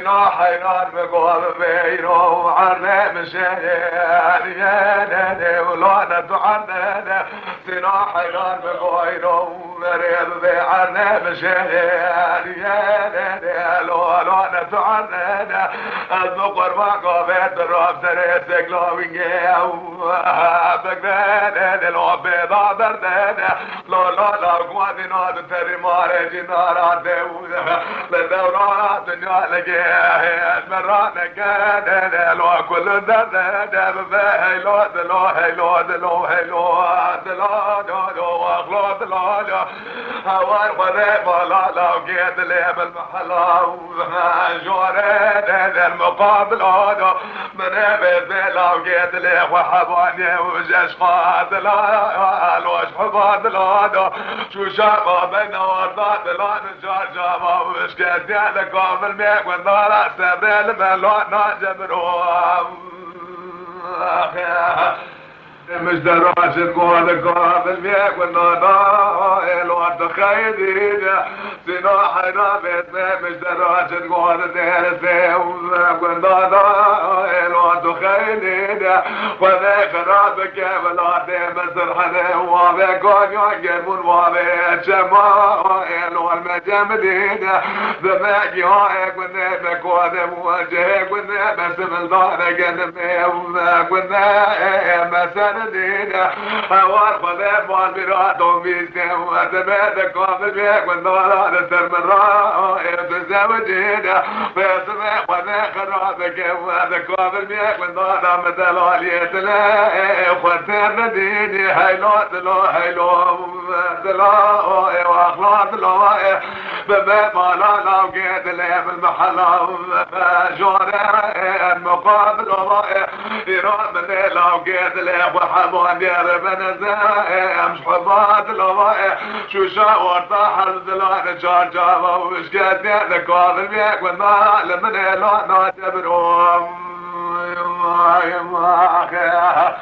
Sino Heyran بقول بينو عرنا مشان يا ولا تعنا Sino Heyran بقول مريض بعرنا مشان يا ولا تعنا البقر ما قابت الرب سرت قلوبي بقنا لو بيضا دردنا لا قوادنا تري مارج نار داوود لدورات الدنيا لقيت مرانا كان لو كل درد هيلو دلو هيلو دلو هيلو دلو اخلو دلو هوار خذ لا وقيت لي بالمحلا جورد المقابل من بيت لا وقيت لي وحباني وجاش قاتل الوش حباد لا شو شافا بين وردات لا نجار جابا وش قد يعني قابل ميك والنار سبيل ملوان ناجبرو مش دراج القول قابل ميك والنار الوقت خيدي سينو حنا بيت مش دراج القول دير سيوزك والنار الوقت خيدي وذي خرابك ولا ديم سرحنا وابيكون يعجبون وابيك شمائل والمجامدين ذمك يعيك والنبك وذي موجهك والنبس من ظهرك النميوزك والنبس مسندين هوار خذيب والبراد وميزين وتبادك وفبيك والنار نسر من رائع تزوجين فيسمع وذي خرابك وذك وفبيك والنار مثل عليت لا وثير نديني هيلو دلو هيلو دلو واخلاط دلو ببيت مالا لو قيت لي بالمحلا جوري المقابل يراد مني لو قيت لي وحبون دير بنزاي مش حبات الوائع شو شاور طاح الزلان جار جابا وش قد لك واضل بيك والمال من لا نعتبرهم يما اخي